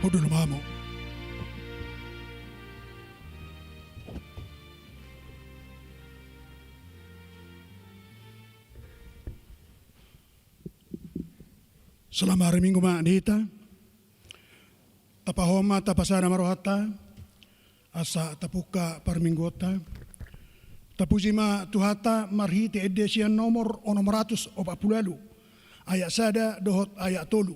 Hudul mamo. Selama hari Minggu dita, tapahoma tapasana marohata, asa tapuka parminggota, tapujima tuhata marhiti edesian nomor 640 ayat sada dohot ayat tolu.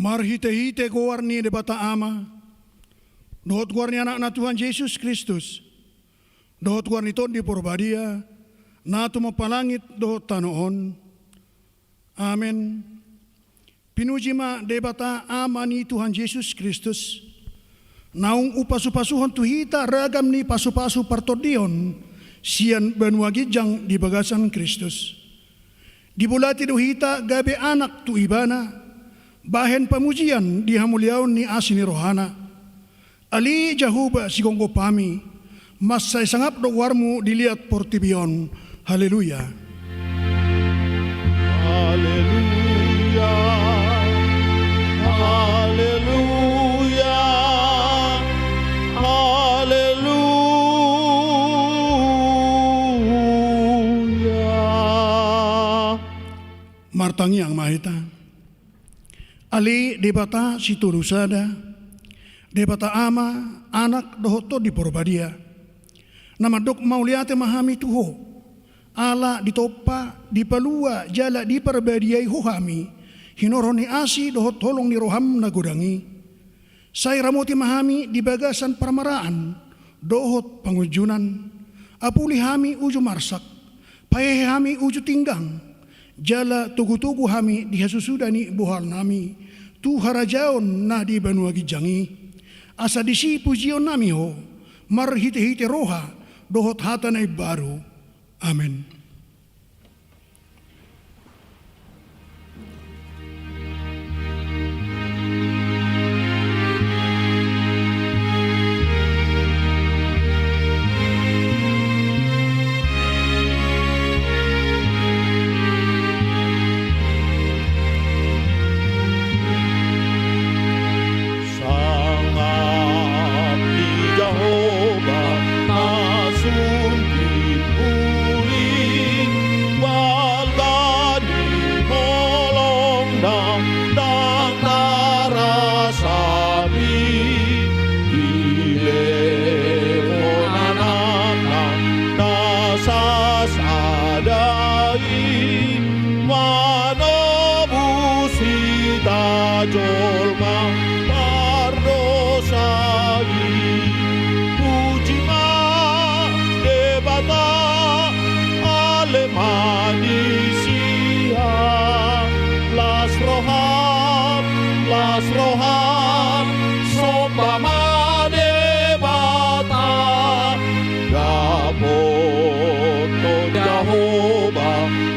Marhite-hite ko warni de bata ama, dohot warni anak na Tuhan Yesus Kristus, dohot warni ton di porbadia, na tumapalangit dohot tanoon. Amen. Pinuji ma de bata ama ni Tuhan Yesus Kristus, naung upasupasuhon tuhita ragam ni pasu-pasu partodion, sian banwagijang di bagasan Kristus. Dibulati dohita gabe anak tu ibana, bahen pamujian di hamuliaon ni asini rohana. Ali jahuba sigonggo pami, mas say sangap do warmu dilihat portibion. Haleluya. Haleluya. Haleluya. Haleluya. Martangi ang mahita. Ali debata si turusada, debata ama anak dohoto di porbadia. Nama dok mauliate mahami tuho, ala ditopa di palua jala di perbadiai hohami, hinoroni asi dohot tolong ni roham nagudangi. Saya ramoti mahami di bagasan permaraan, dohot pangujunan, apuli hami uju marsak, pahehe hami uju tinggang, jala tugu-tugu hami dihasusudani buhal nami, tu harajaon na di banuagi jangi, asa disi pujion nami ho, marhite-hite roha, dohot hatanay baru. Amen.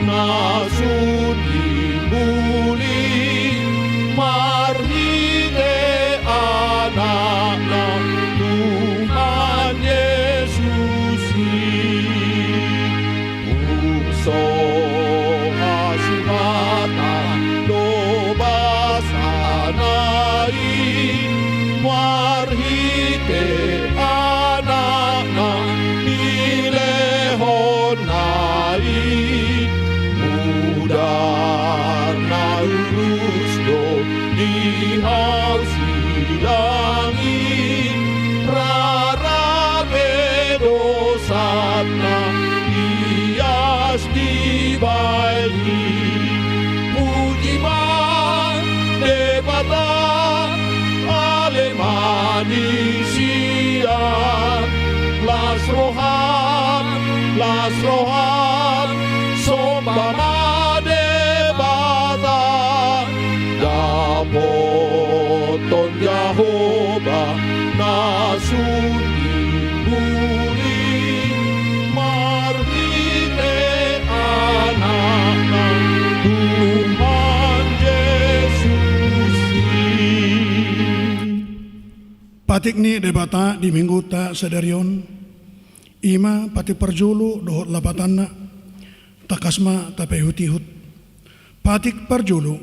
Nasun di muli marhi lihang silangin rarame dosatna ias di bayi puji man debata ale manusia las rohan sombama debata dapoton Jehovah nasundi buri marhite anak Tuhan Yesus. Patik ni debata di minggu ta sadarion ima pati parjulu dohot lapatanna takasma tapai hutihut patik parjulu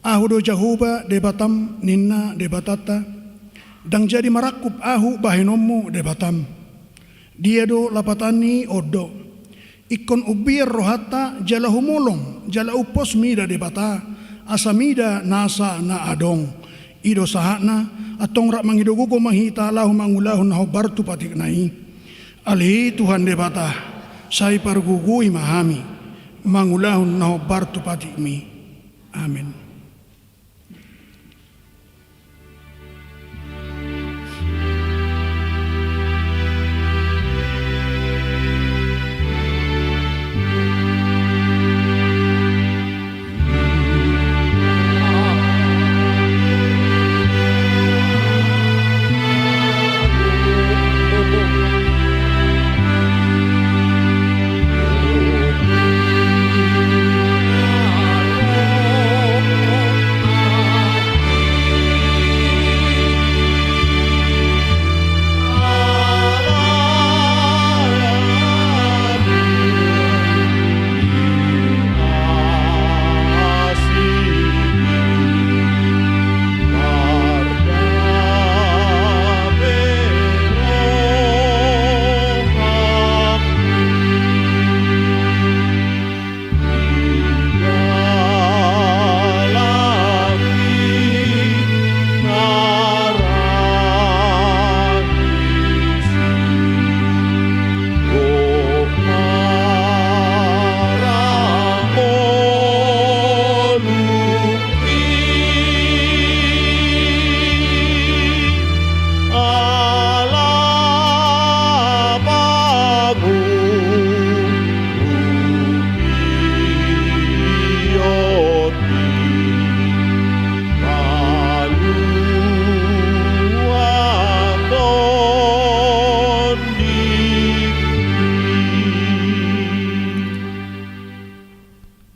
ahu do jahuba debatam ninna debatata dang jadi marakup ahu bahinomu debatam dia do lapatani odo ikon ubir rohata jala humolong jala upos mida debata asamida nasa na adong ido sahana atong rak mangidogugo mahita lahu mangulahun naho bartu patik nai alhi Tuhan debata sai pargugui mahami mangulahun naho bartu patik mi amin.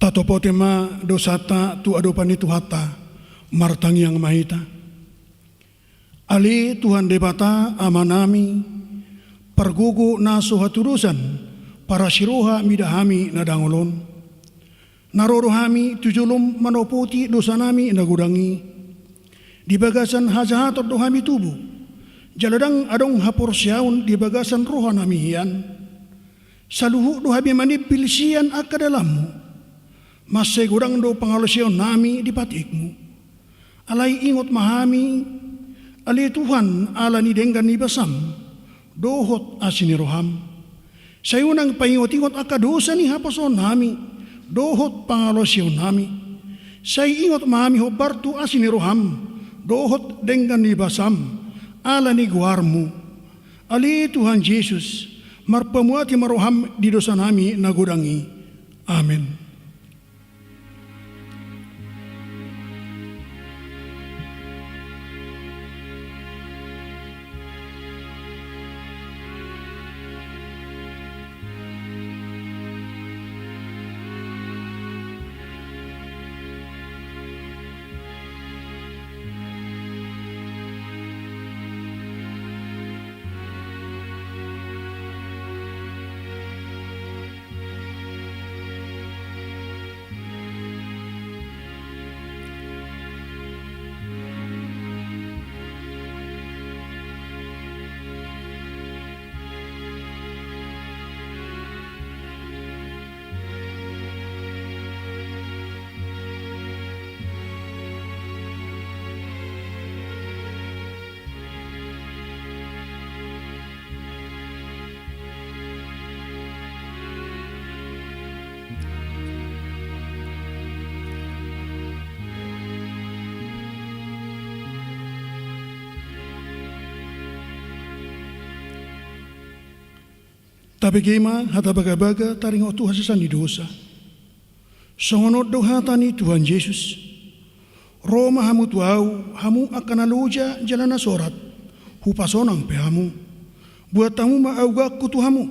Tatopo tema dosata tu adopani tuhata martang yang mahita. Ali Tuhan debata amanami pergugu naso haturusan para siroha midahami nadangolon. Narorohami tujulum manopoti dosanami nagudangi. Di bagasan hajahatot dohami tubuh. Jaladang adong haporsyaun di bagasan rohanami hian. Saluhu dohami manipil sian akadalamu. Masay gudang do pangalusyon nami di patikmu. Alay ingot mahami, ali Tuhan ala ni denggan ni basam, dohot asiniroham. Sayo nang paingot-ingot akadosa ni hapason nami, dohot pangalusyon nami. Say ingot mahami hobartu asiniroham, dohot denggan ni basam, ala ni guarmu. Ali Tuhan Yesus, marpamuati maroham di dosa nami nagudangi. Amin. Tapi kima hata baga-baga taringo Tuhan sesani dosa. Songonod do hatani Tuhan Yesus. Roma hamu tuau, hamu akan aluja jalana sorat. Hupasonang pehamu. Buat tamu ma augaku tuhamu.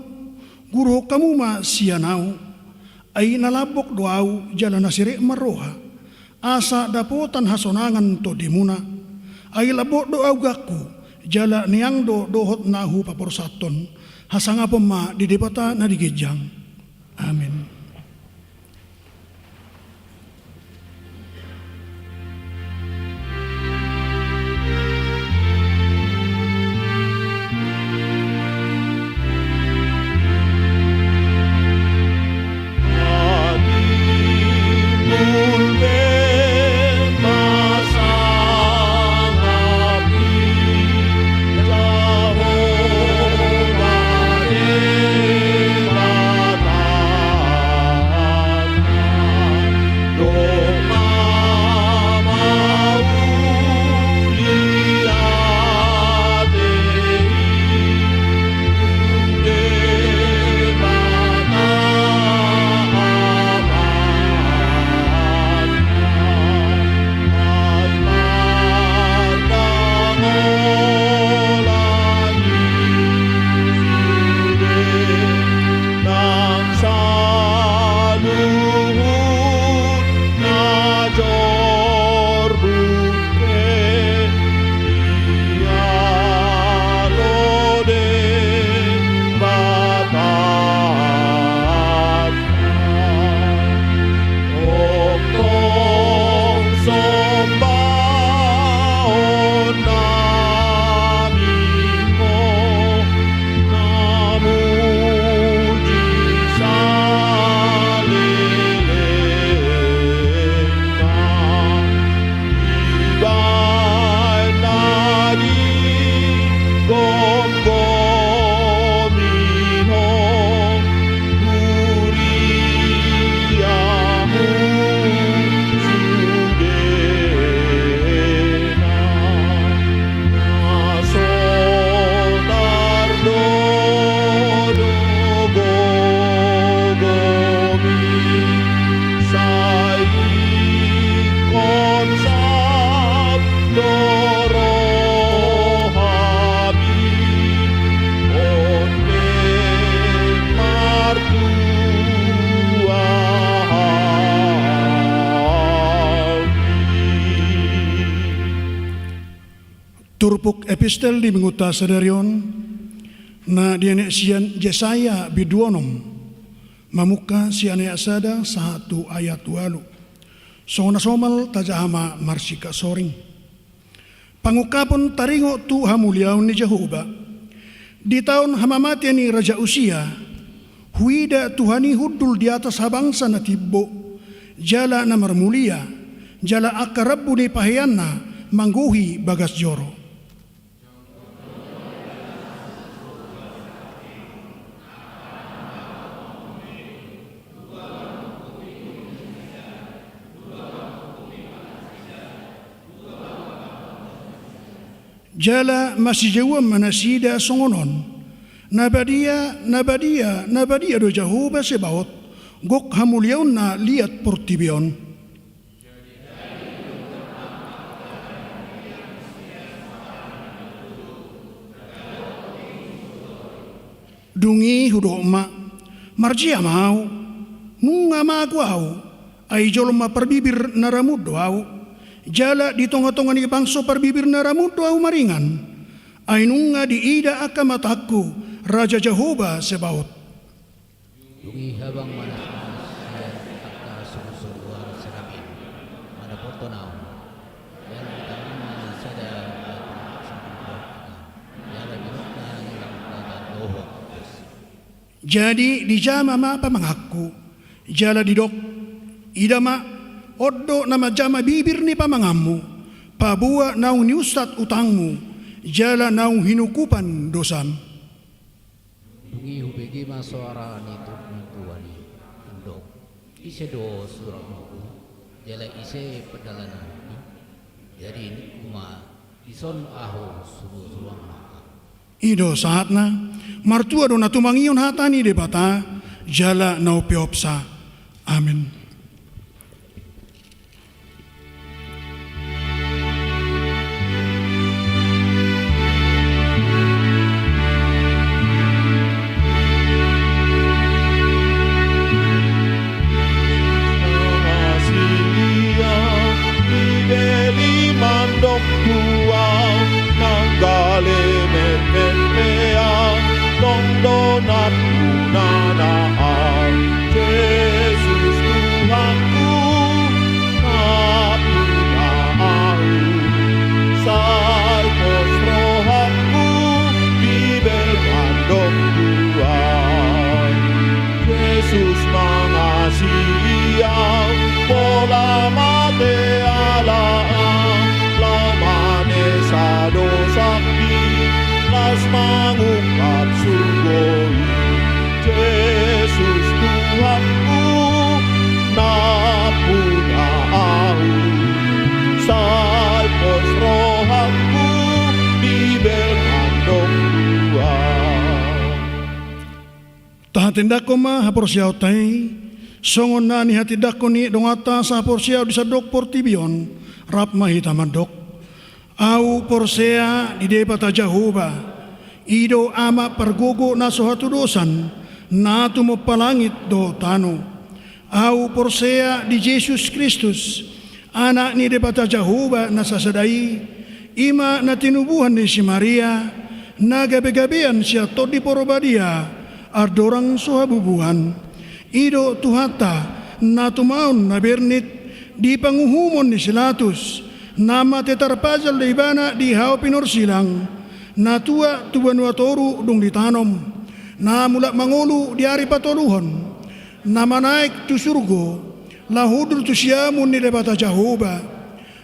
Guru kamu ma sianau. Ai nalabok doau jalana sirek maroha. Asa dapotan hasonangan to dimuna. Ai labok do augaku. Jala niang do dohot nahu paporsaton. Hasangapom ma di depata na digejang. Amin. Turpuk epistel di menguta sadarion na dianek sian Yesaya biduonom mamuka sianek asada satu ayat walu sona somal tajahama marsika soring pangukapon taringo tu hamuliaw ni Jehovah di tahun hamamati ni Raja Usia huida Tuhani hudul di atas habangsa na tibbo jala na marmulia jala akarabu ni pahiyanna mangguhi bagas joro. Jala masijawam manasida songonon nabadia do Jehovah sebaot gok hamuliaon na liat portibion dungi hudo ma marjia mau nunga maguau ay jolma perbibir naramudo au jala di tonga-tonga ni bangso perbibir naramudo au maringan ay nunga di ida akamataku Raja Jehovah sebaot dungi habang manas akka sumusuruan serapin mana portonau yang tangan sada jadi di jama ma pamangaku jala didok idama oddo nama jama bibir ni pamangamu pabua naung niustat utangmu jala naung hinukupan dosam dungi hubegi masuara ni tuani undok ise do surat nuku jala ise pedalanan ni jadi kuma ison aho suruh maka Ido saatna martua do natumangion hatani de bata jala nau piopsa. Amin. mengungkap sungguh Yesus Tuhanku napuna aku salpos rohanku di belkandong dua. Tahatindak ko ma haporsiyaw tay, songon na ni hatidak ko ni dongata sa haporsiyaw di sa dok portibion, rap mahitamadok. Au porsea di debata Jehovah, ido ama pergogo na sohatudosan, na tumapalangit do tano. Au porsea di Jesus Kristus, anak ni debata Jehovah na sasadai, ima na tinubuhan ni si Maria, na gabi-gabian siya to di porobadia, ardorang sohabubuhan. Ido tuhata na tumaon na bernit, di panguhumon ni Silatus, nama tetarpajal di ibana di hao pinorsilang, na tua tubanua toru dong ditanom, na mulak mangulu di hari patoluhon, nama naik tu surgo, lahudur tu siamun ni debata Jehovah,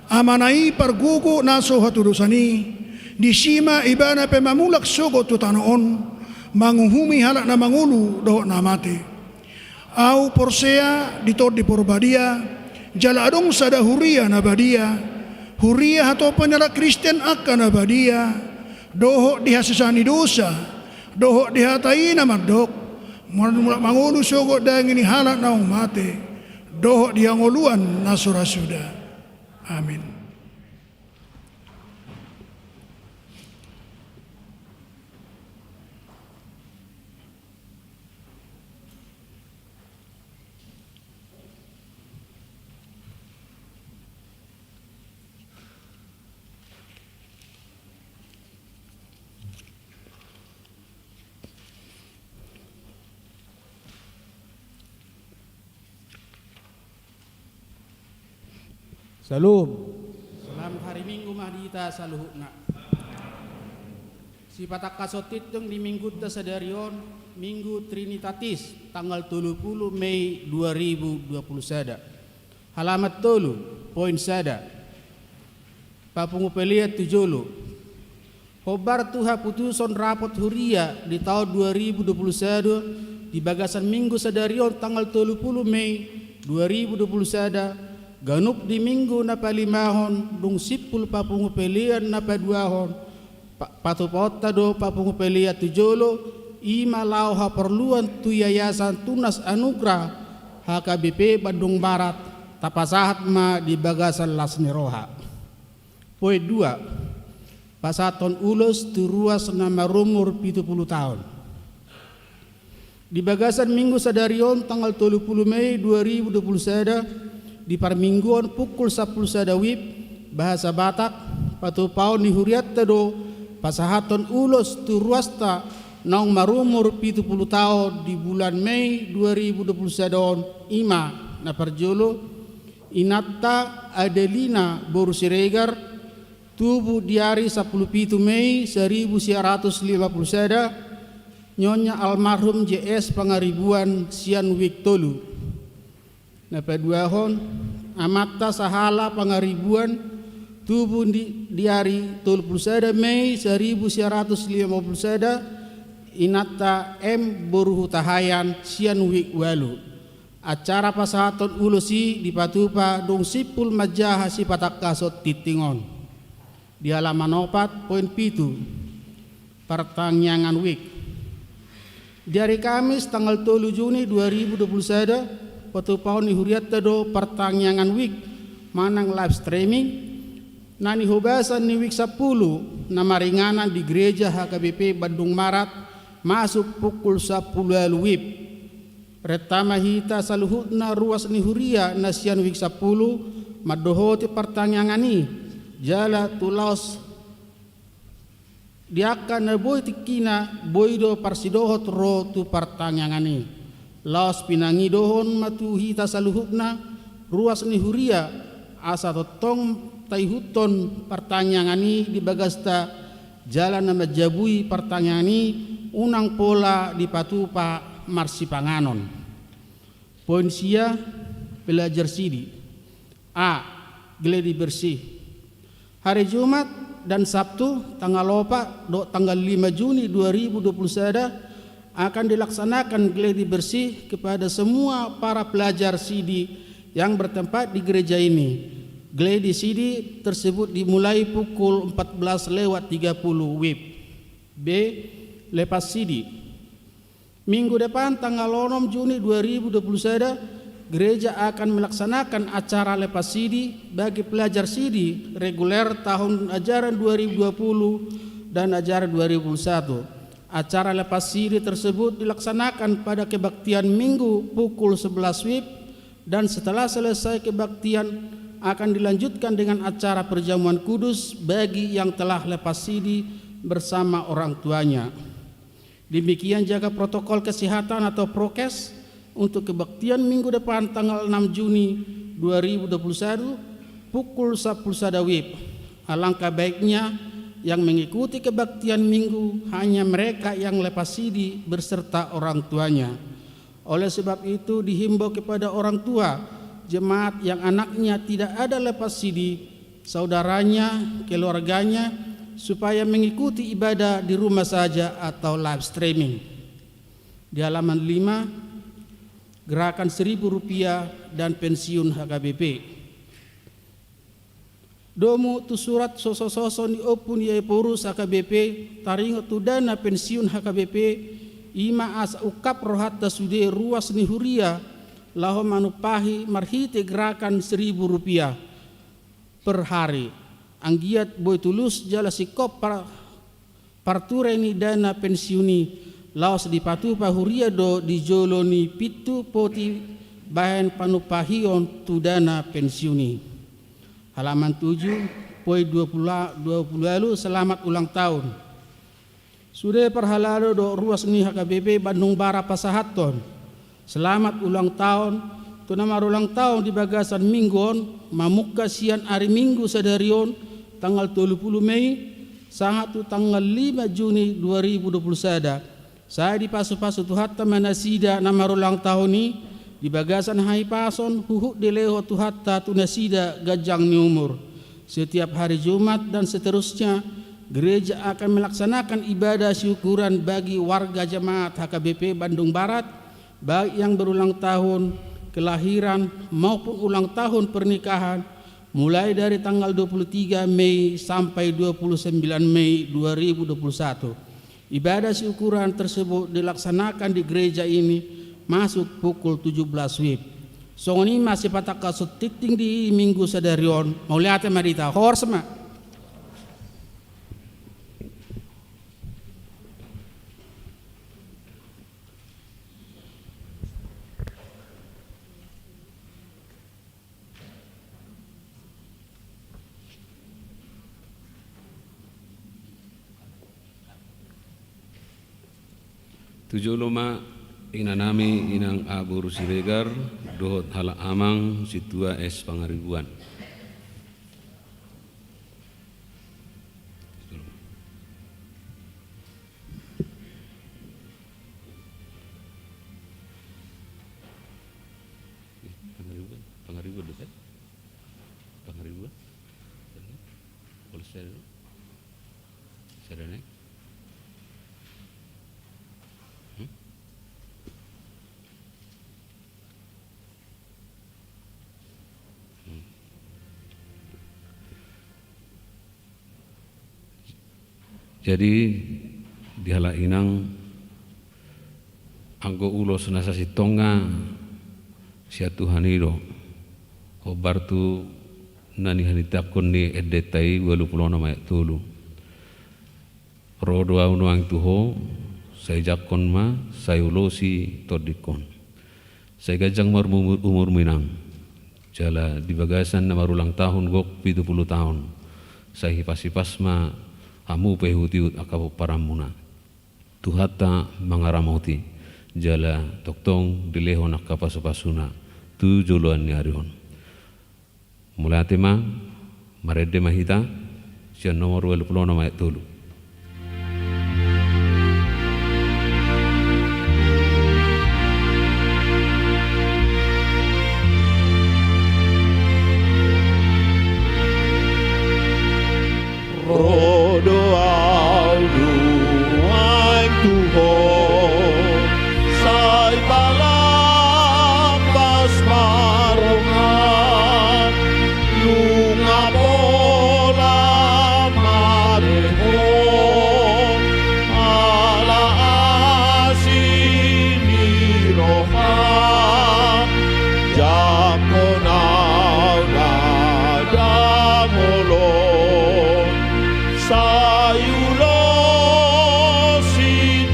amanai pargugo naso hatudosani, di sima ibana pemamulak sogo tu tanoon, manguhumi halak na mangulu do namate. Au porsea ditod di porbadia, jaladong sada huria na badia, huria atau penyala Kristen akan abadia, dohok dihasisani dosa, dohok dihatai nama dok, mangulu sogok dang ini halak naung mate, dohok diangoluan nasura sudah. Amin. Salam. Selamat hari Minggu Mahdita saluhukna. Si patak kasotit dong di Minggu Tasadarion, Minggu Trinitatis, tanggal 30 Mei 2020 sada. Halamat tolu, poin sada. Papungupelia tujolo. Hobar tuha putuson rapot huria di tahun 2021 di bagasan Minggu Sadarion tanggal 30 Mei 2020 sada. Ganup di minggu na palimahon, dung sipul papungupelian na paduahon, patupota do papungupelia tujolo, ima lau haperluan tu yayasan tunas anugrah HKBP Bandung Barat, tapasahat ma di bagasan Lasniroha. Poin 2, pasaton ulos tu ruas nama rumur 70 tahun. Di bagasan Minggu Sadarion tanggal 30 Mei 2020 sada, di parmingguan pukul 10 sadawib bahasa Batak patupaon ni huriatta do pasahaton ulos tu ruasta naung marumur 70 tahun di bulan Mei 2021 ima na parjolo inatta Adelina Boru Siregar tubuh di hari 10 Mei 1950 sada nyonya almarhum JS Pangaribuan Sian Wiktolu. Napaduahon amata sahala Pangaribuan tubuh di hari 30 Mei 1950 sada inata M Boruhu Tahayan Sian Wikwalu. Acara pasahaton ulosi di patupa dong sipul majaha si patak kasot titingon. Di halaman 4 poin 7. pertanyaan week. Di hari Kamis tanggal 3 Juni 2021 patupau ni huriat do pertanyaan week manang live streaming nani hubasan ni week 10 na maringanan di gereja HKBP Bandung Barat masuk pukul 10 WIB. Pertama hita saluhutna ruas ni huria nasian week 10 madohoti pertanyaan ni jala tulaos diakan na boy tikina boy do parsidohot ro tu pertanyaan ni laos pinangidohon matu hita saluhutna ruas ni huria asa totong taihuton pertanyaan ni di bagasta jalan nama jabui pertanyaan ni unang pola di patupa marsipanganon. Poin sia belajar sidi. A. Gladi bersih. Hari Jumat dan Sabtu tanggal 5 Juni 2021 akan dilaksanakan gladi bersih kepada semua para pelajar sidi yang bertempat di gereja ini. Gladi sidi tersebut dimulai pukul 14.30 WIB. B. Lepas sidi. Minggu depan tanggal 6 Juni 2021 gereja akan melaksanakan acara lepas sidi bagi pelajar sidi reguler tahun ajaran 2020 dan ajaran 2021. Acara lepas sidi tersebut dilaksanakan pada kebaktian Minggu pukul 11 WIB dan setelah selesai kebaktian akan dilanjutkan dengan acara perjamuan kudus bagi yang telah lepas sidi bersama orang tuanya. Demikian jaga protokol kesehatan atau prokes untuk kebaktian minggu depan tanggal 6 Juni 2021 pukul 10 WIB. Alangkah baiknya yang mengikuti kebaktian minggu hanya mereka yang lepas sidi berserta orang tuanya. Oleh sebab itu dihimbau kepada orang tua jemaat yang anaknya tidak ada lepas sidi, saudaranya, keluarganya, supaya mengikuti ibadah di rumah saja atau live streaming. Di halaman 5, gerakan Rp1.000 dan pensiun HKBP. Domu tu surat soso-soso ni opun ye purus HKBP taringo tu dana pensiun HKBP ima as ukap rohatta sude ruas ni huria laho manupahi marhite gerakan Rp1.000 per hari. Anggiat boy tulus jala sikop parture ni dana pensiuni laos di patu pahuria do di joloni pitu poti bahan panupahion tu dana pensiuni. Halaman 7 poin 20 lalu selamat ulang tahun. Sudah perhalado do ruas ni HKBP Bandung Barat Pasahaton. Selamat ulang tahun. Tu nama ulang tahun di bagasan minggon mamuka sian hari Minggu sadarion tanggal 30 Mei sangat tu tanggal 5 Juni 2021. Saya di pasu-pasu tuhatta manasida nama ulang tahun ni di bagasan hai pason huhuk dileho tuhatta tunasida gajang ni umur. Setiap hari Jumat dan seterusnya gereja akan melaksanakan ibadah syukuran bagi warga jemaat HKBP Bandung Barat baik yang berulang tahun kelahiran maupun ulang tahun pernikahan mulai dari tanggal 23 Mei sampai 29 Mei 2021. Ibadah syukuran tersebut dilaksanakan di gereja ini masuk pukul 17 WIB. Songoni masih patak kasut titing di minggu sadarion. Mau lihat marita horsma. Tujuh loma inanami inang abur siregar dohot hala amang situa es pangaribuan. Pangaribuan dekat. Pangaribuan. Polisi sedane. Jadi dihala inang anggo ulo senasa si tonga sia Tuhaniro hobar tu nani hanitakon ni edetai 26 ayat 3 rodo auno ang tuho saya jakon ma saya ulosi todikon saya gajang umur minang jala di bagasan na marulang tahun gok 70 tahun saya hipas ma amu pehutiut akapo paramuna tuhata mangaramoti jala toktong dilehon akapasupasuna tu joluan nyarion mulai tema marede mahita sian nomor 26 ayat 3 Rodo audu ang tuhon say balampas marongan lunga bola marehon ala asini rohan jakon aula damolon sayulo si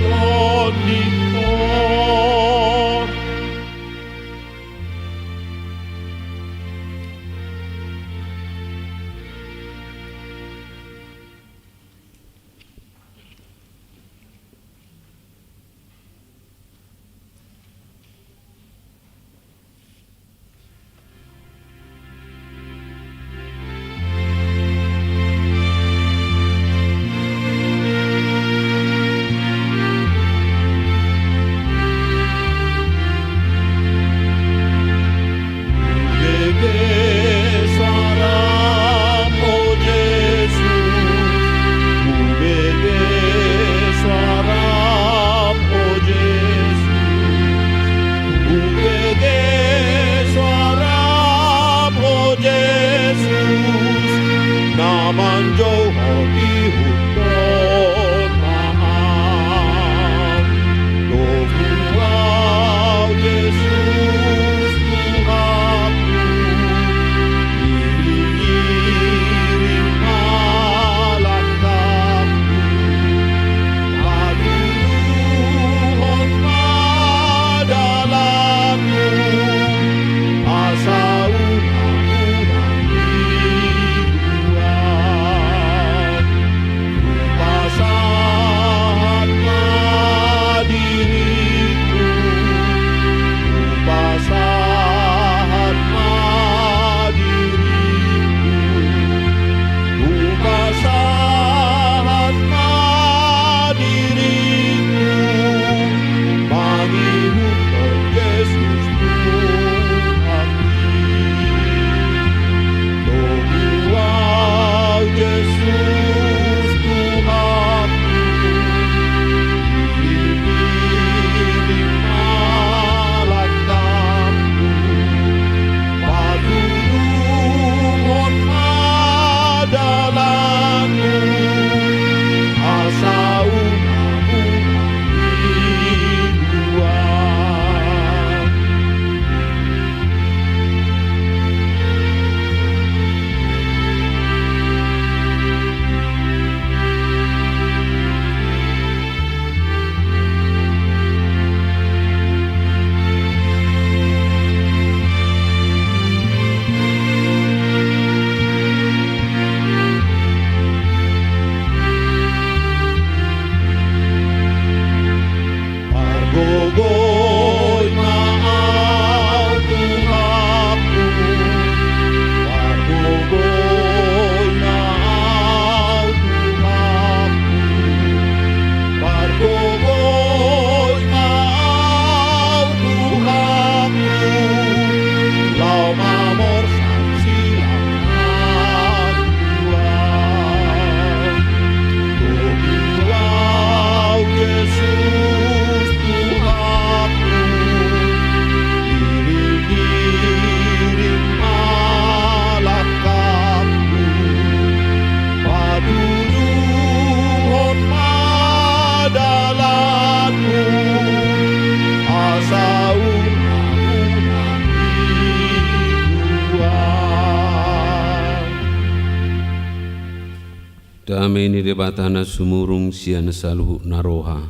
Damai ni debatana sumurung sian saluhu naroha.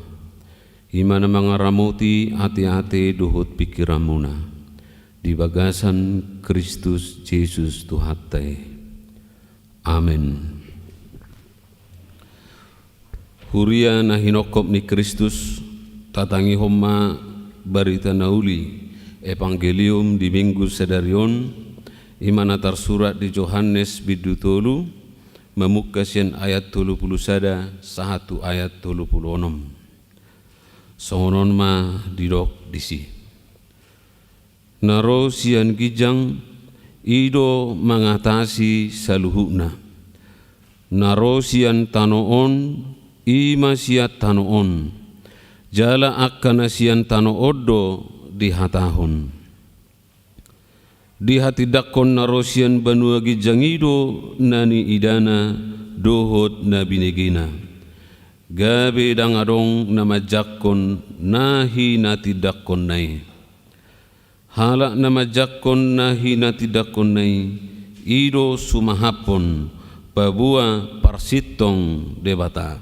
Imana mangaramuti ati-ati duhut pikiramuna. Di bagasan Kristus Yesus Tuhatai. Amin. Huria na hinokop ni Kristus tatangi homma barita nauli Evangelium di Minggu Sedarion imana tersurat di Yohanes bidutolu memukasian ayat 31 sahatu ayat 26. Songonon ma didok disi. Naro sian gijang ido mengatasi saluhuna. Naro sian tanoon ima siat tanoon. Jala akkana sian tano odo di hatahon. Di hati dakon narosian banua gijangido nani idana dohot na binegina. Gabe dangadong nama jakon nahi nati dakon nai. Halak nama jakon nahi nati dakon nai. Ido sumahapon babua parsitong debata.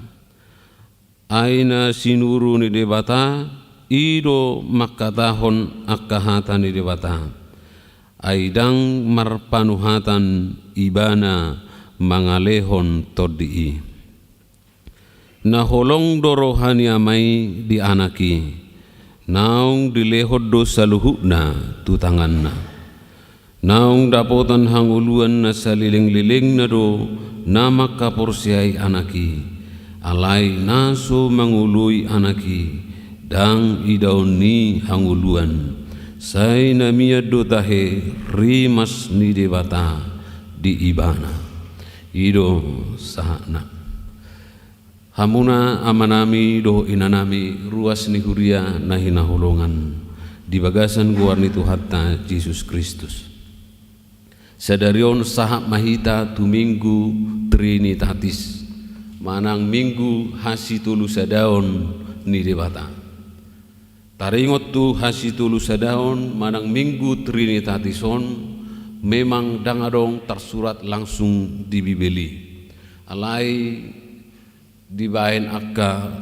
Aina sinuru ni debata. Ido makatahon akahatan ni debata. Aidang marpanuhatan ibana mangalehon todii. Naholong dorohani amai di anaki. Naung dilehod do saluhukna tutanganna. Naung dapotan hanguluan na saliling-liling na do nama kapursiay anaki. Alay naso mangului anaki. Dang idaon ni hanguluan. Say namia do tahe rimas ni debata di ibana. Ido sahana. Hamuna amanami do inanami ruas ni huria nahi nahulongan. Di bagasan guarni Tuhatta Yesus Kristus. Sadarion sahab mahita tu minggu Trinitatis. Manang minggu hasitulu sadaon ni debata. Taringot tu hasitulu sadaon manang minggu Trinitatison memang dangadong tersurat langsung di Bibeli. Alai dibain akka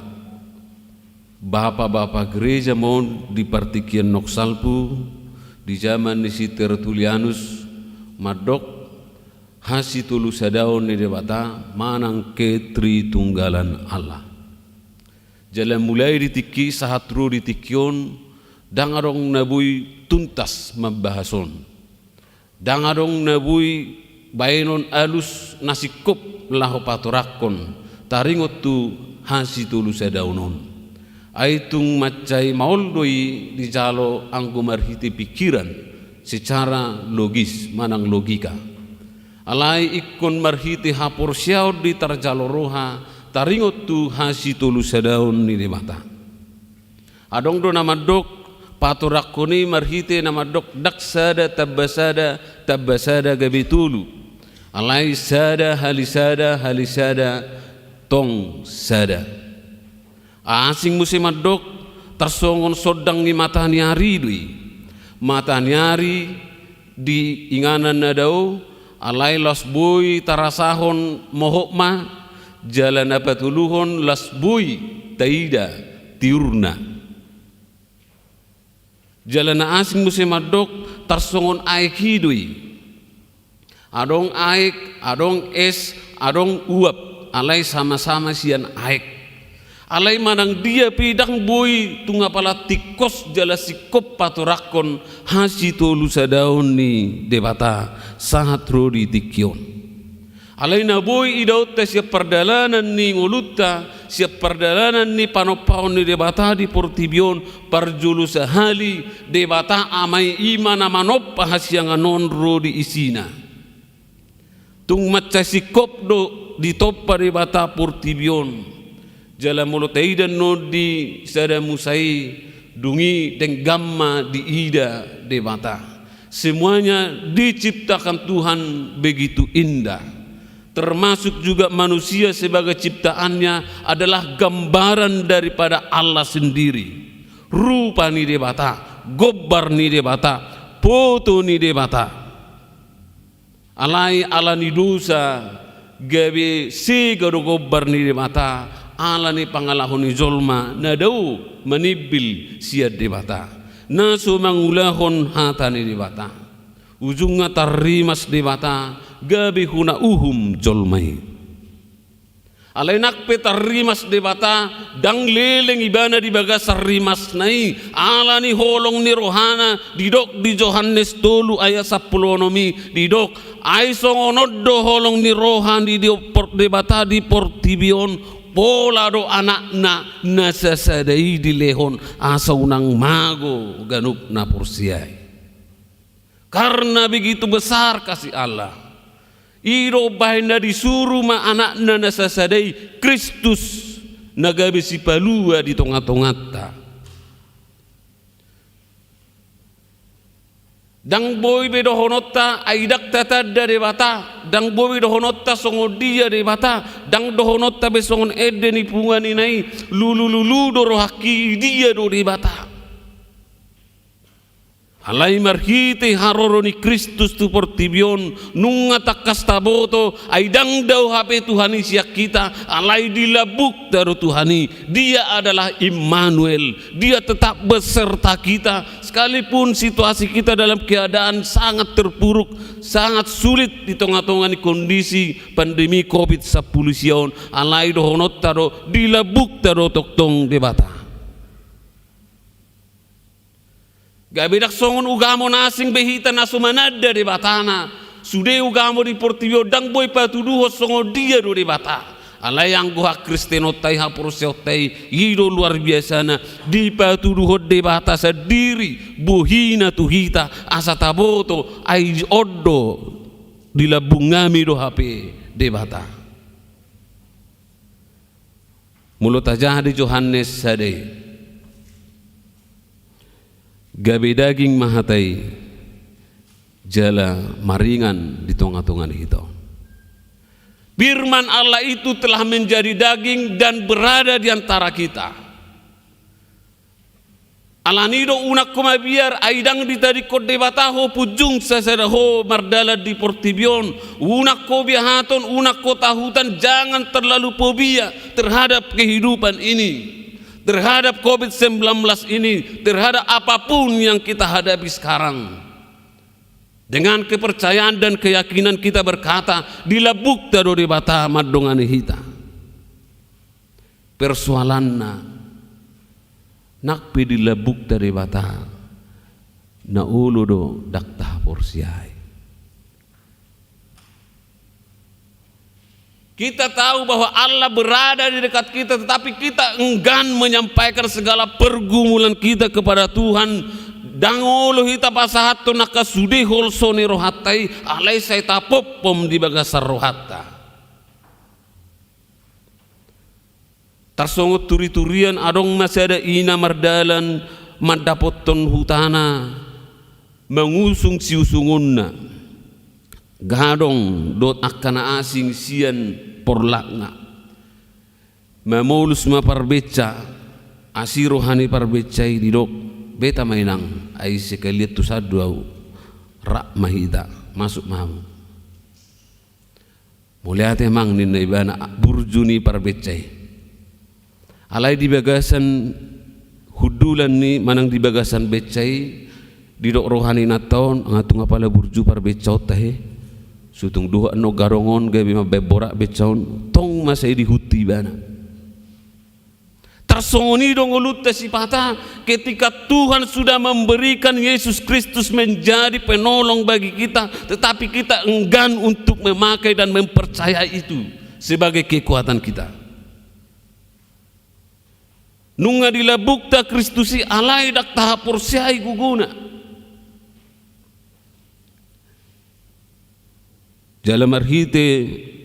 bapak-bapak gereja mon di partikian Noksalpu di zaman ni si Tertulianus madok hasitulu sadaon ni debata manang ke Tritunggalan Allah. Jalan mulai ditiki sahatru ditikion dangarong nabui tuntas membahason. Dangarong nabui baenon alus nasikop laho patorakon taringot tu hasitulu sadaunon. Aitung macai mauldoi di jalo anggo marhiti pikiran secara logis manang logika. Alai ikon marhiti hapor siaur di tarjalo roha taringot tu hasitulu sadaun ni demata. Adong do nama dok paturakoni marhite nama dok daksada tabbasada gabitulu. Alai sada halisada tong sada. Asing musim dok tersongon sodang ni mata nyari dui. Mata nyari di inganan nadau alai lasbui tarasahon mohokma jalan apa tuluhon lasbui taida tiurna. Jalan asing musim adok tersongon aik hidui. Adong aik, adong es, adong uap. Alai sama-sama sian aik. Alai manang dia pidang bui tunga pala tikos jala sikop paturakon hasitolu sadaon ni debata sahat rodi tikion. Alai na bui idaut siap perdalanan ni ngulutta siap perdalanan ni panopaon ni debata di portibion parjulu sahali debata amai imana manop hasyang anon rodi isina. Tung maca sikop do di topa debata portibion. Jala mulut aidan no di sada musai dungi dan gamma di ida debata. Semuanya diciptakan Tuhan begitu indah. Termasuk juga manusia sebagai ciptaannya adalah gambaran daripada Allah sendiri. Rupa ni debata, gobar ni debata, foto ni debata. Alai ala ni dosa gabi si garugo barni di mata ala ni pangalahon ni zolma na daw manibil siya di mata na sumangulahon hata ni di mata ujung nga tarimas di mata gabi huna zolmai alay nakpe tarimas di bata dang leleng ibana di bagas rimas nai ala ni holong ni rohana didok di Johannes 3 ayat 10 didok ay songonod do holong ni rohan di bata di portibion pola do anak na nasasadai di lehon asa unang mago ganuk na porsiay karena begitu besar kasih Allah iro bahina disuruh ma anak na nasasadai Kristus nagabi si palua di tonga-tonga ta dang boy bedo honotta aidak tata dari bata dang boy bedo honotta songo dia de bata dang do honotta besongon edeni pungani nai lulu do rohaki dia do de bata alai marhite haroro ni Kristus tu portibion nunga takas taboto aidang dau hape Tuhani siak kita alai dilabuk daru Tuhani dia adalah Immanuel dia tetap beserta kita sekalipun situasi kita dalam keadaan sangat terpuruk sangat sulit di tengah-tengah kondisi pandemi COVID-19 sion alai dohonot taro dilabuk daru toktong debata gabidak songon ugamo nasing behita nasumanada di batana sude ugamo di portibio dang boy patuduho songo dia do di bata alay ang guha kristeno tay hapurusyo tay ido luar biasa na di patuduho di bata sadiri buhina tuhita asa taboto ay oddo dilabungami do hape di bata mulut aja di Johannes sadai gabe daging mahatai jala maringan di tongah-tongah itu firman Allah itu telah menjadi daging dan berada di antara kita alanido unak kumabiar aidang ditadi kode bataho pujung sasadaho mardala di portibion unak ko biahaton unak ko tahutan jangan terlalu fobia terhadap kehidupan ini terhadap COVID-19 ini, terhadap apapun yang kita hadapi sekarang. Dengan kepercayaan dan keyakinan kita berkata, dilabuk dari bata madongani hita. Persoalanna nakpi dilabuk dari bata na ulo do daktah porsiai. Kita tahu bahwa Allah berada di dekat kita, tetapi kita enggan menyampaikan segala pergumulan kita kepada Tuhan. Dangolo hita pasahato nakasude holsone rohatai alai say tapop pom di bagasar rohata. Tarsongot turi-turian adong masih ada ina mardalan madapoton hutana mengusung siusungunna. Gadong dot akana asing sian porlakna mamulus ma parbeca asirohani parbecai didok beta mainang ai sekaliat tu sadau rak mahita masuk mahu muliate mang ninna ibana burjuni parbecai alai di bagasan hudulan ni manang di bagasan becai didok rohani naton ngatung apala burju parbecau tahe sutung dua no garongon gabi mabeborak becaun tong masai dihuti bana tersongoni dong ulut sipata ketika Tuhan sudah memberikan Yesus Kristus menjadi penolong bagi kita tetapi kita enggan untuk memakai dan mempercayai itu sebagai kekuatan kita nunga dilabukta Kristusi alai dak tahap porsiai guguna Jalan marhite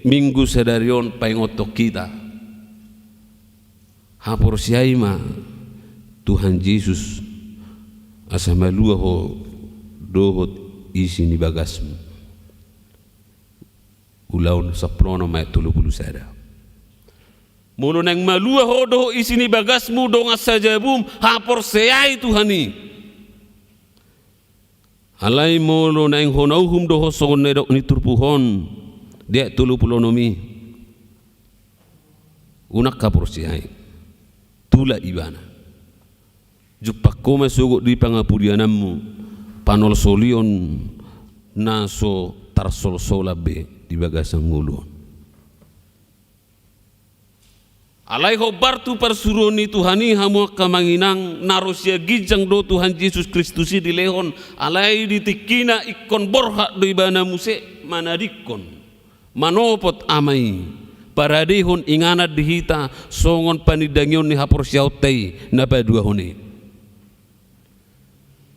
minggu sadarion paingotok kita hapor siaima Tuhan Yesus asa malua ho dohot isi ni bagasmu ulaun saplono may 30 sada mulo nang malua ho doho isi ni bagasmu dong asa jabum hapor siai Tuhani alai molo na ing honauhum doho songon nedok ni turpuhon dia 30 nomi unak kapursiai tula ibana jupakoma sugo di pangapurianammu panol solion naso tarsol solabe di bagasang nguluan alai hobar tu persuruni Tuhani hamu kamanginang narosya gijang do Tuhan Yesus Kristus di lehon alai ditikina ikon borha do ibana muse manadikon manopot amai paradihon inganat dihita songon panidangyon ni hapor syautai na badua hone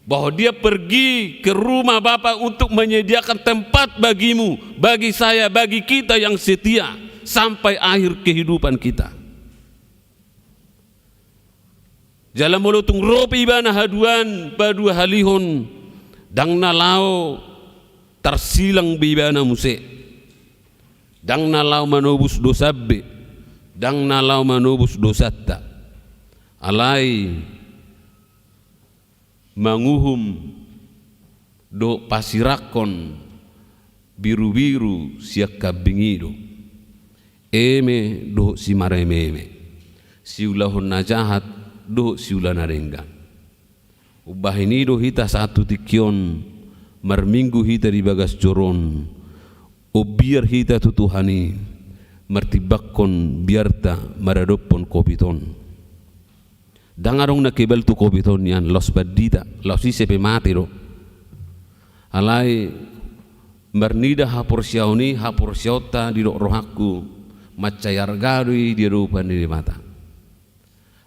bahwa dia pergi ke rumah Bapa untuk menyediakan tempat bagimu, bagi saya, bagi kita yang setia sampai akhir kehidupan kita. Jalan mulutung ropi ibana haduan badua halihon dang nalao tersilang bibana muse dang nalao manobus dosabe dang nalao manobus dosatta alai manguhum do pasirakon biru-biru siak kabingido eme do si marememe si ulahon najahat do si ulana renggan ubah ini do hita satu tikion marminggu hita di bagas joron o biar hita tutuhani martibakon biarta maradopon kopiton dangarong na kebal tu kopiton yan los badita los isepe matiro alai marnida hapor siauni hapor siota di do rohaku macayar garui di rupan di mata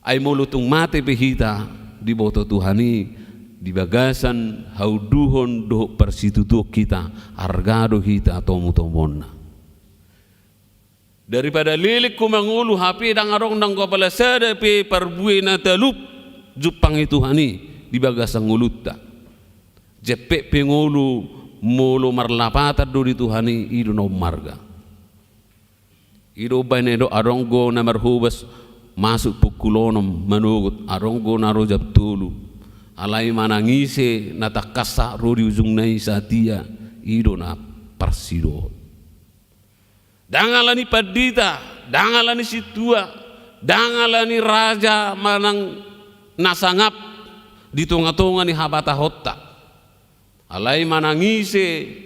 ay mulutung mate pehita di boto Tuhani di bagasan hauduhon do persitutu kita argado hita atau mutomonna daripada lilik ku mangulu hapi dangarong nang kepala sada pe perbuai na talup jupang Tuhani di bagasan ngulutta jepe pengulu molo marlapata do di Tuhani ido no marga ido banedo aronggo na marhubas masuk pukulonom manugut aronggo naro jab tulu alai manangise natakasa rodi ujung nai satia ido na parsido dangalani padita dangalani situa dangalani raja manang nasangap di tonga-tonga ni habata hotta alai manangise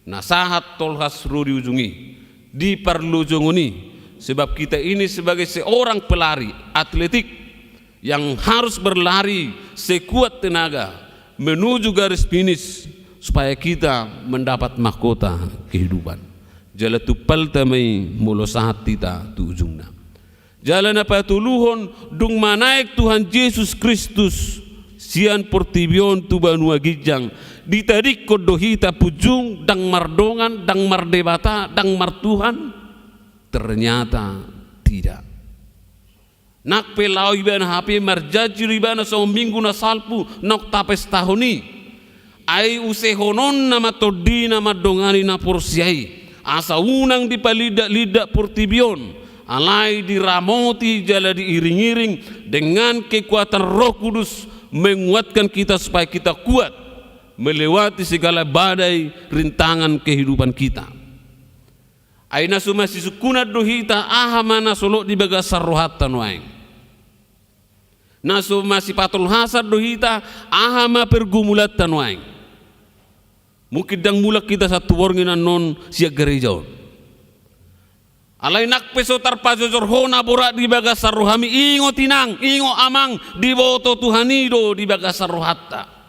nasahat tolhas rodi ujungi di parlujunguni sebab kita ini sebagai seorang pelari atletik yang harus berlari sekuat tenaga menuju garis finish supaya kita mendapat mahkota kehidupan. Jala tupal tamai mulo sahat kita tu ujungna. Jalan apa tuluhon dung manaik Tuhan Yesus Kristus sian portibion tu banua gijang ditarik kodohita pujung dang mardongan dang mardebata dang martuhan. Ternyata tidak. Nak pelau ibana hape marjaji ibana so minggu na salpu nok tapes tahuni. Ai usehonon nama todi nama dongani na porsiai. Asa unang di palida-lida portibion. Alai diramoti jala diiring-iring dengan kekuatan Roh Kudus menguatkan kita supaya kita kuat melewati segala badai rintangan kehidupan kita. Aina suma sisukuna dohita aha mana solo di bagasar rohatan waeng. Nasu masih patul hasad dohita aha ma pergumulatan waeng. Mungkin dang mulak kita satu warnginan non siag gereja. Alai nak peso tarpajojor hona borak di bagasar rohami ingo tinang ingo amang di boto Tuhanido di bagasar rohatta.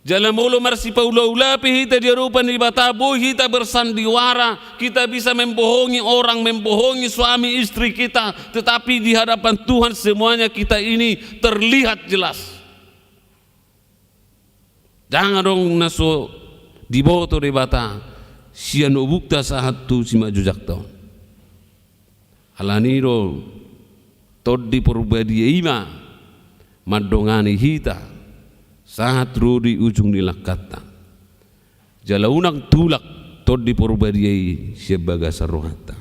Jalan mulu marsi paula-ula hita di rupan di batabo hita bersandiwara kita bisa membohongi orang membohongi suami istri kita tetapi di hadapan Tuhan semuanya kita ini terlihat jelas. Jangan dong naso di boto di bata sian ubukta saat tu si majujak tahun. Alaniro tod di perbadi ima madongani hita saat rudi ujung dilakata jala unang tulak tod di porbadiai sebagai sarohata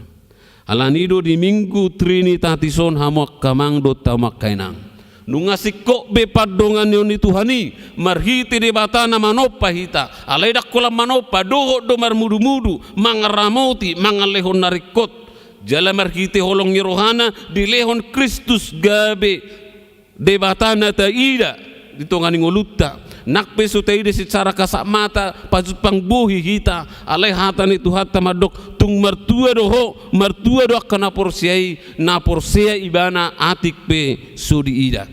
alanido di minggu trinitatis son hamuak kamang do tamak kainang Nungasiko be padongan yoni Tuhani marhiti de batana manopa hita alai dakkola manopa doho do marmudu-mudu mangaramoti mangalehon narikot jala marhiti holong ni rohana dilehon Kristus gabe de batana taida ditongani ngolutta nakpe sutaide secara kasak mata pajut pangbuhi hita alai hatani Tuhan tamadok tung martua doho martua do kana porsiai na porsia ibana atik pe sudi ida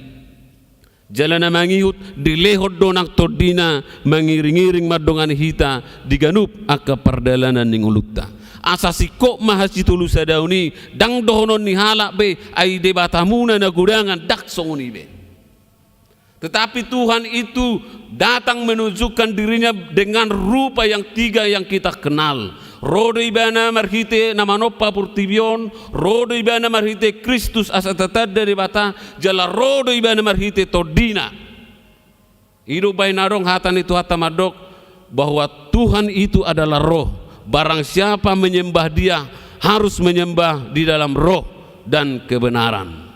jalana mangihut dilehod donak todina mangiring-iring madongan hita diganup aka pardalanan ning ulutta asasiko mahasitulu sadauni dang dohonon ni halak be ai de batamuna na gudangan dak songuni be. Tetapi Tuhan itu datang menunjukkan dirinya dengan rupa yang tiga yang kita kenal. Rodo ibana marhite namanopa purtibion, rodo ibana marhite Kristus asatatad dari bata, jala rodo ibana marhite todina. Ido bainarong hatan itu hatamadok bahwa Tuhan itu adalah roh. Barang siapa menyembah dia harus menyembah di dalam roh dan kebenaran.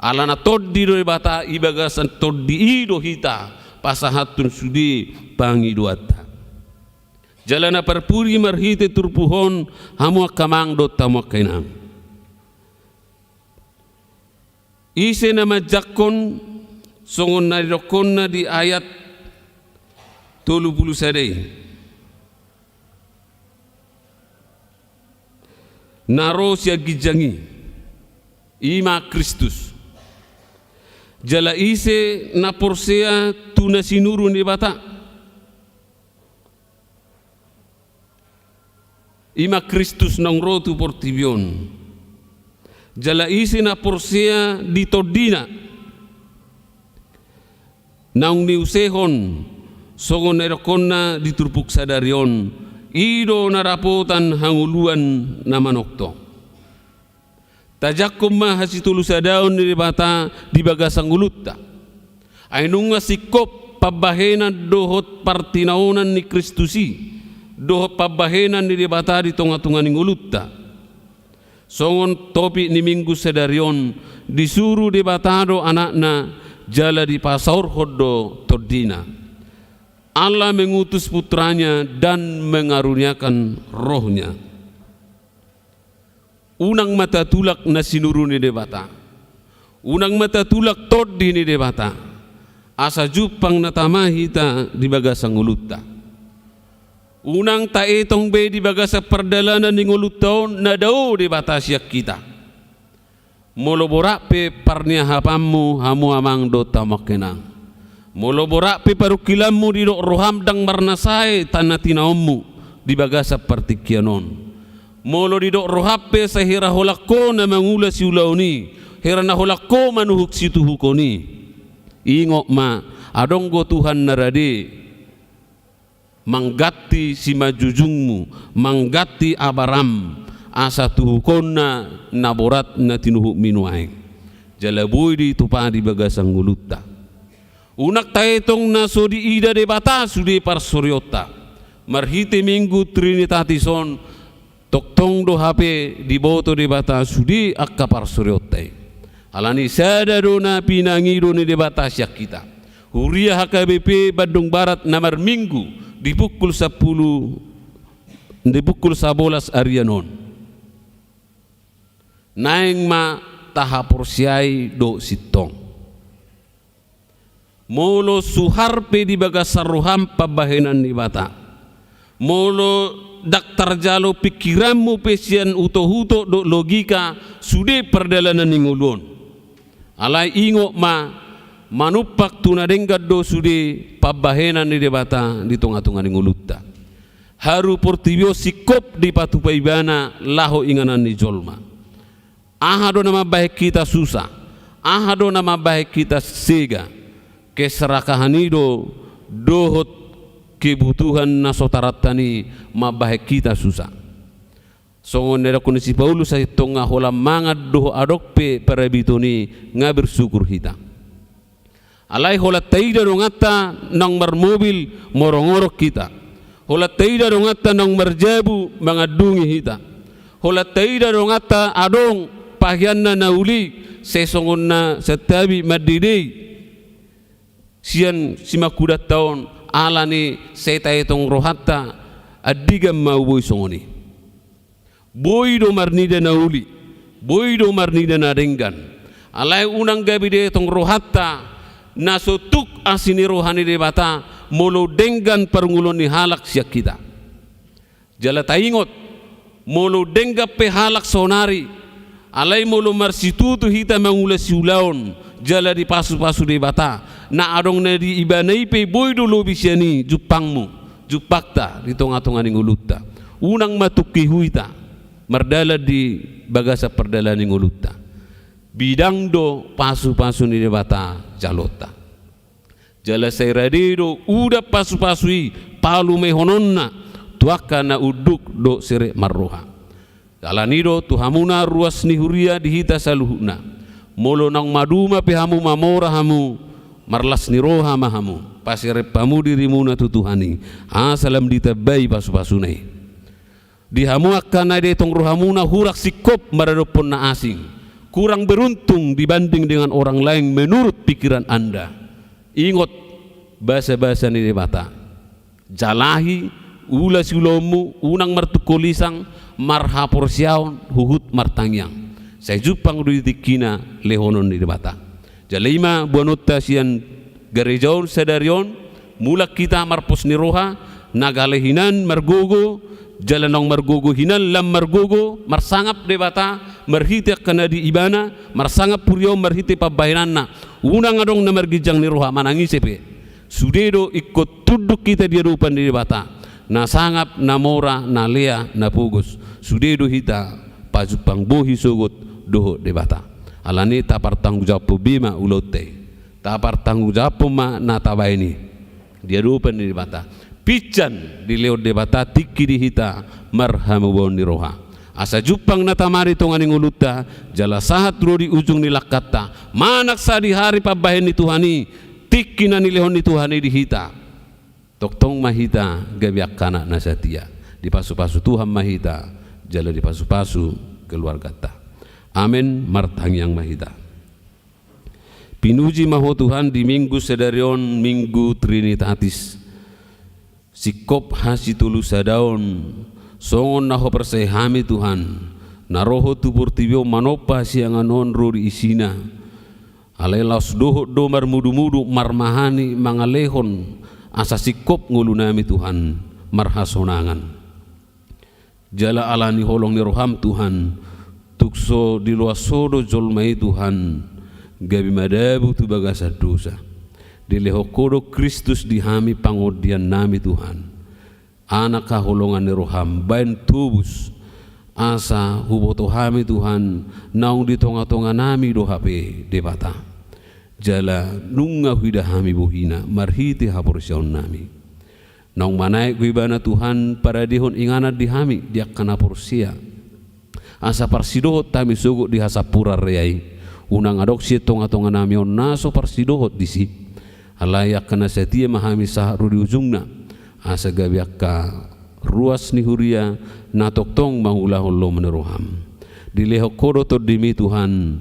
Alana toddi do bata ibagasan toddi ido hita pasahatun sudi pangiduata jalana perpuri marhite turpuhon hamu kamang do tamu kainam ise nama jakon songon narirokonna di ayat 30 sadai naro sia gijangi ima Kristus jala ise na porsea tuna sinuru ni bata ima Kristus nang rotu portibion jala ise na porsea di todina nang niusehon songon erokonna di turpuk sadarion ido narapotan hanguluan namanokto tajakum mahasitulu sadaun ni bata di bagasang ulutta ainunga sikop pabahena dohot partinaunan ni Kristusi dohot pabahena ni bata di tonga-tunga ni ulutta songon topi ni minggu sedarion disuruh di batado anakna jala di pasaur hodo todina Allah mengutus putranya dan mengaruniakan rohnya unang mata tulak na sinuru ni debata unang mata tulak toddi ni debata asa jupang natamahita di bagasang ulutta unang taetong be di bagasa perdalanan ni ngulutaon na dao debata siyak kita moloborak pe parnia hapammu hamu amang do tamakenang moloborak pe parukilammu di do roham dang marnasai tanatinaommu di bagasa partikianon molo di dok rohape sahira holakko na mangula si ulauni hera na holakko manuhuk situ hukoni ingok ma adonggo Tuhan narade manggati si majujungmu manggati abaram asa tuhukonna naborat na tinuhuk minuaing jalabui di tupadi bagasang gulutta unak taetong na sodi ida de bata sudi parsuryota marhite minggu trinitatison toktong do hape di boto de bata sudi akka parsuryotai alani sada do na pinangido ni de bata syak kita huria HKBP Bandung Barat nomor minggu di pukul 10 di pukul 11 arianon naing ma tahapursiai do sitong molo suharpe di bagasar roham pabahenan ni bata molo daktar jalo pikiranmu pesian uto-uto do logika sude perdalanan ningulun alai ingok ma manupak tunadenggat do sude pabahenan ni debata di tonga-tonga ningulutta haru portibio sikop di patupaibana laho inganan ni jolma ahado nama baik kita susah ahado nama baik kita sega keserakahanido dohot kebutuhan nasotaratani mabahek kita susah. Songon nera kondisi Paulus saya tonga hola mangat doh adokpe para bitoni ngabir syukur hita. Alai hola taida dongata nang marmobil morongorok kita. Hola taida dongata nang marjabu mangadungi hita. Hola taida dongata adong pahianna nauli sesongon na setabi madidei sian simakudat taon ala ni seta itong rohatta adigam mauboy songoni boy do marnida na uli boy do marnida na denggan alay unang gabi de itong rohatta na sotuk asini rohani de bata molo denggan parungulon ni halak siya kita jala taingot molo dengga pe halak sonari alay molo marsitutu hita mangula siulaon jala di pasu-pasu de bata na adong na di ibanay pe boy do lobi siya ni jupangmu jupakta di tonga-tonga ning ulutta unang matuki huita mardala di bagasa perdala ning ulutta bidang do pasu-pasu ni de bata jalota jala sairadido uda pasu-pasui palu mehononna tuaka na uduk do sere marroha alanido tuhamuna ruas ni huria dihita saluhuna molo nang maduma pehamu mamora hamu marlas ni roha mahamu pasire pamu dirimu na tutuhani salam ditabai pasu-pasunai dihamu akan ade tong rohamuna hurak sikop maradopon na asing kurang beruntung dibanding dengan orang lain menurut pikiran Anda. Ingot bahasa-bahasa ni debata jalahi ulas ulomu unang martukulisang marhapor siaon huhut martangyang saya jupang duitikina lehonon di debata jalima buanutta sian garejaon sadarion mulak kita marpos ni roha nagalehinan margogo jalanong margogo hinan lam margogo marsangap debata marhiti kana di ibana marsangap puryo marhiti pabahinanna unang adong na margijang ni roha manangisepe sudedo ikut tuduk kita di rupan di debata na sangap na mora na lea na pugos sudedo hita pajupang bohi sogot doho debata alani tapar tanggung jawab bima ulote tapar tanggung jawab ma na tabaini dia rupan di debata pican di leo debata tiki di hita marhamu bon di roha asa jupang na tamari tonganing uluta jala sahat ro di ujung ni lakata manak sa di hari pabahin ni Tuhani tiki na nilehon ni Tuhani di hita toktong mahita gabiak kana na satia di pasu-pasu Tuhan mahita jala di pasu-pasu keluarga ta amin martang yang mahita pinuji maho Tuhan di minggu sedarion minggu Trinitatis sikop hasitulu sadaon songon naho persehami Tuhan naroho tubur tibio manopa sianganon ruri isina alelas doho do marmudu-mudu marmahani mangalehon asa sikop ngulunami Tuhan marhasonangan jala alani holong ni roham Tuhan tukso di luas sodo jolmai Tuhan gabi madabu tu bagasa dosa di lehokodo Kristus dihami pangodian nami Tuhan anak kaholongan ni roham bain tubus asa huboto hami Tuhan naung di tonga-tonga nami dohape debata jala nunga huida hami bohina marhiti haporsion nami naung manaik guibana Tuhan para dihon inganat dihami dia kana porsia asa parsidohot tami suguk di hasapura reai unang adopsi tonga-tonga nami on naso parsidohot disi alayak kana setia mahami sahru di ujungna asa gabiak ka ruas ni huria na toktong mahulahon lo meneroham di lehokodo to dimi Tuhan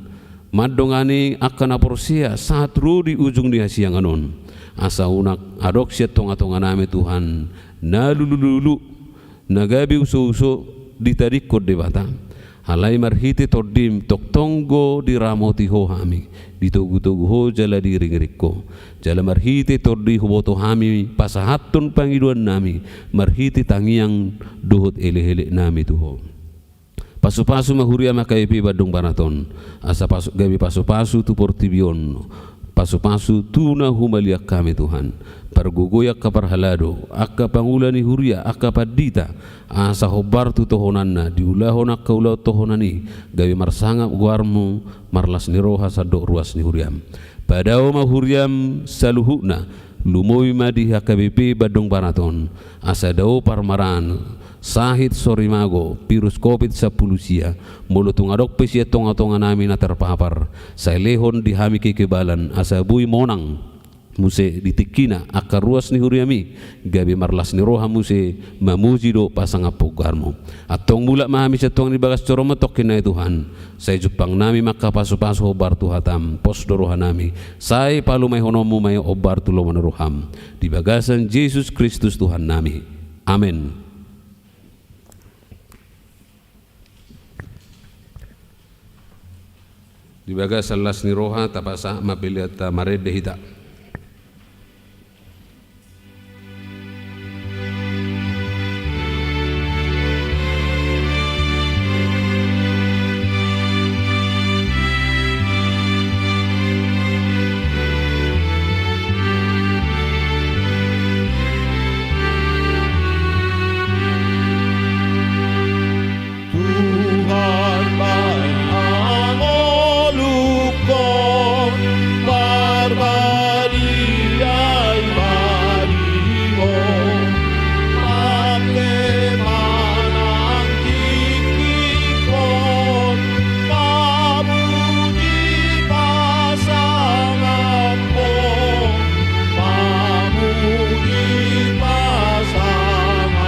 madongani akan aporsia saat ru di ujung di hasianganon asa unak adopsi tonga-tonga nami Tuhan na lulu nagabi uso-uso ditarikod debata halai marhiti todim toktonggo di ramoti ho hami ditugu-tugu ho jala diri-ngirikko jala marhiti tordi huboto hami pasahatun pangiduan nami marhiti tangiang duhut ele-ele nami tuho pasu-pasu mahuria makaipi badung baraton asa pasu gabi pasu-pasu tu portibion pasu-pasu tuna humaliak kami Tuhan pargugoyak kaparhalado akka pangulani huria akka padita asa hobar tu tohonanna diulahon akka ulah tohonani gawi marsangap guarmu marlas ni roha sadok ruas ni huriam padao mahuriam saluhuna lumoy madi HKBP badong baraton asa dao parmaran sahit sorimago virus COVID-10 sia mulutung adok pesia tonga-tonga nami na terpapar sa lehon dihami kekebalan asa bui monang muse ditikina akar ruas ni huriami gabi marlas ni roha muse mamuji do pasang apogarmo atong mula mahami sa tuang ni bagas coromo tokin na Tuhan say jupang nami makapaso-paso obar tuhatam pos do roha nami say palu may honomu may obar tulo manaruham di bagasan Yesus Kristus Tuhan nami. Amen. Di bagasan las ni roha tapasa mapiliat marede hita. Tuhan baik amolukon barbariai barimo ake manang kikikon pamuji pasanganmu pamuji pasanganmu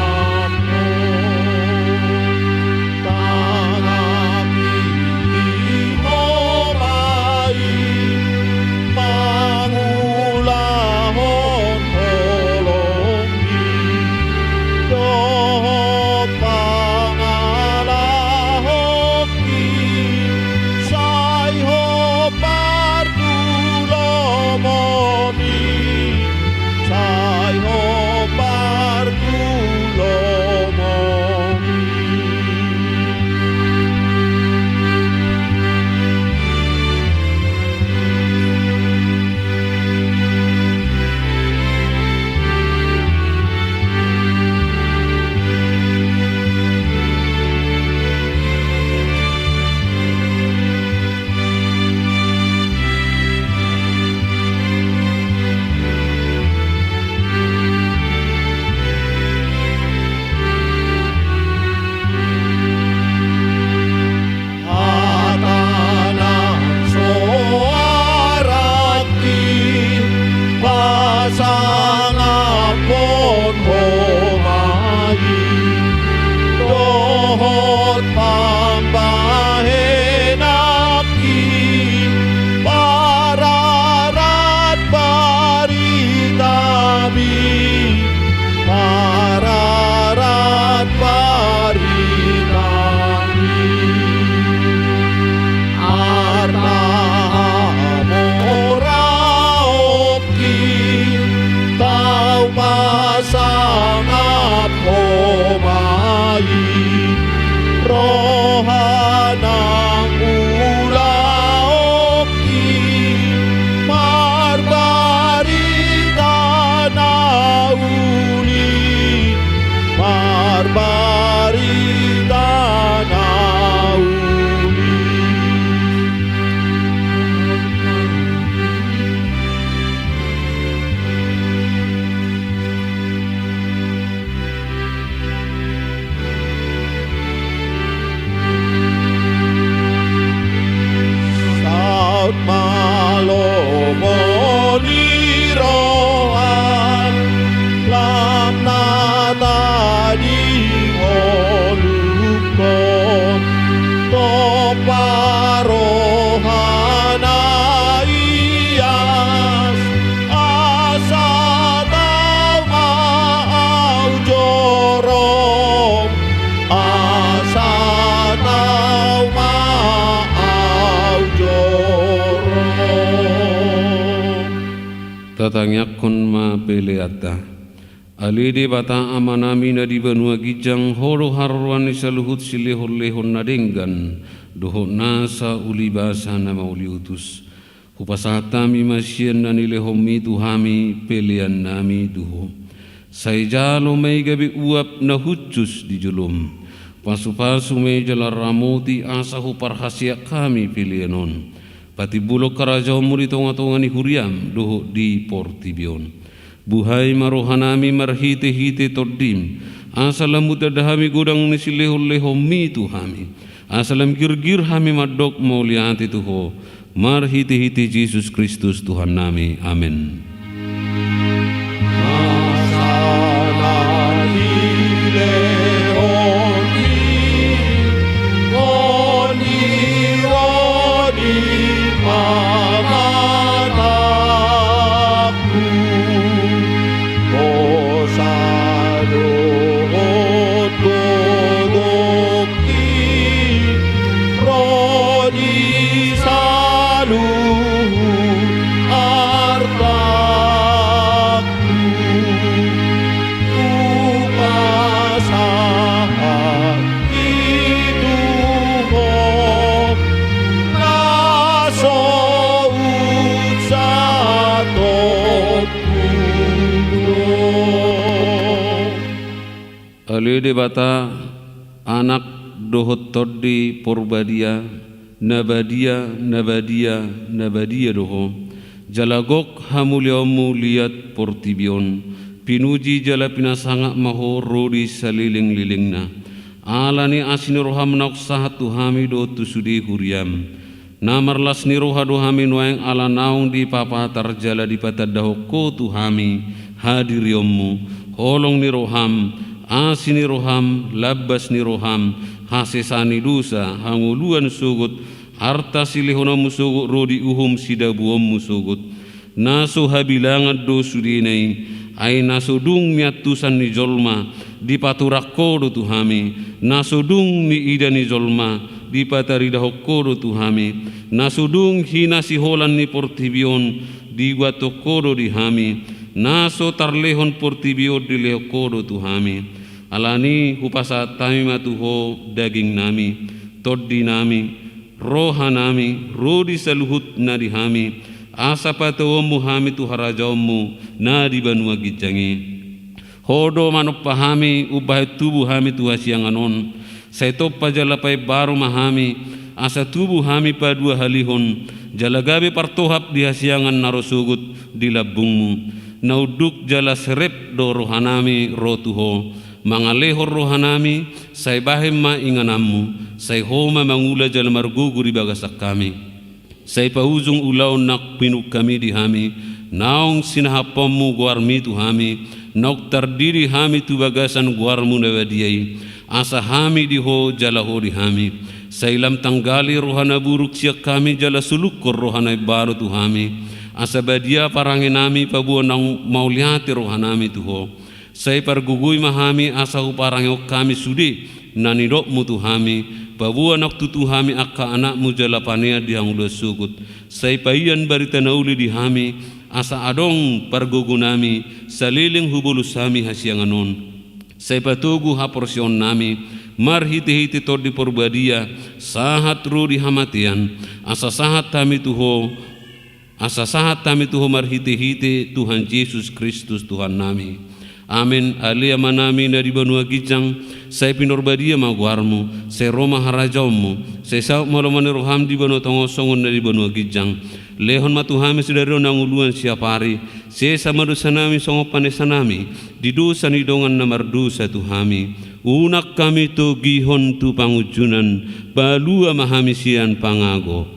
Tatangyakkon ma peleata alide bata amanami na di banua gijang horo harwan isaluhut silehon lehon nadenggan doho nasa ulibasa nama uliutus hupasatami masien na nilehomi tuhami pelean nami duho saijalo may gabi uap na hutjus di julum pasu-pasu may jalar ramoti asa huparhasya kami pilianon pati bulok karajaw muri tonga-tonga ni huriam doho di portibion buhay marohanami marhite-hite tordim asalam mutadahami godang ni silehol-lehom mi tuhami asalam gir-gir hami madok mauliati tuho marhite-hite Jesus Kristus Tuhan nami amin. Rede bata anak dohot toddi porbadia nabadia doho jalagok hamuliomu liat portibion pinuji jala pinasanga maho rodi saliling-lilingna alani asini roham nak sahat tuhami do tusudi huriam namarlas ni roha dohami nuaeng ala naung di papa tarjala di patadaho ko tuhami hadiriomu holong ni roham asini roham labbas ni roham hasesani dosa hanguluan sugut harta silihona musugut rodi uhum sidabuom musugut naso habilangat do sudinai ai nasudung miatusan ni jolma di paturakko do tuhami nasudung mi ida ni jolma di pataridahokko do tuhami nasudung hina siholan ni portibion di watokko do di hami naso tarlehon portibio di lehokko do tuhami alani hupasa tami matuho daging nami toddi nami roha nami rodi saluhut nadi hami asapatomu hami tu harajomu nadi banua gijangi hodo manopahami ubah tubuh hami tu hasianganon saitoppa jalapai baru mahami asa tubuh hami padua halihon jalagabe partohap di hasiangan narosugut di labungmu nauduk jala serep do rohanami rotuho mangalehor rohanami say bahim ma inganammu say homa mangula jala margugu di bagasak kami say pauzung ulaw nak pinuk kami di hami naong sinahapammu guarmi tu hami nauk tardiri hami tu bagasan guarmu nawadiai asa hami di ho jala ho di hami say lam tanggali rohana buruk siak kami jala sulukor rohana baru tu hami asa badia paranginami pabuan nang mauliati rohanami tuho say pargugui mahami asa uparangyo kami sudi nanidok mutu hami pabuan nak tutu hami akka anak mujalapania diangula sugut say paian barita nauli di hami asa adong pargugunami saliling hubulus hami hasianganon say patugu haporsion nami marhiti-hiti tod di porbadia sahat rudi hamatian asa sahat kami tuho asa sahat kami tuho marhiti-hiti Tuhan Yesus Kristus Tuhan nami. Amin. Alia manami dari banua gijang saya pinorbadia maguarmu saya roma harajaumu saya sauk malomani roham di banua tongosongon dari banua gijang lehon matuhami sudaro nanguluan siapari saya samadu sanami songopane sanami di dosa nidongan namar dosa tuhami unak kami to gihon tu pangujunan balua mahami sian pangago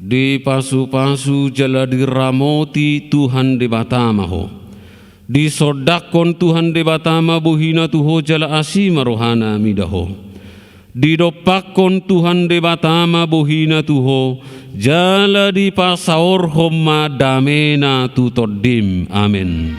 di pasu-pasu jala diramoti Tuhan de batamaho di sodakon Tuhan de batama buhina tuho jala asima rohana midaho di dopakon Tuhan de batama buhina tuho jala di pasaor homma damena tu todim amin.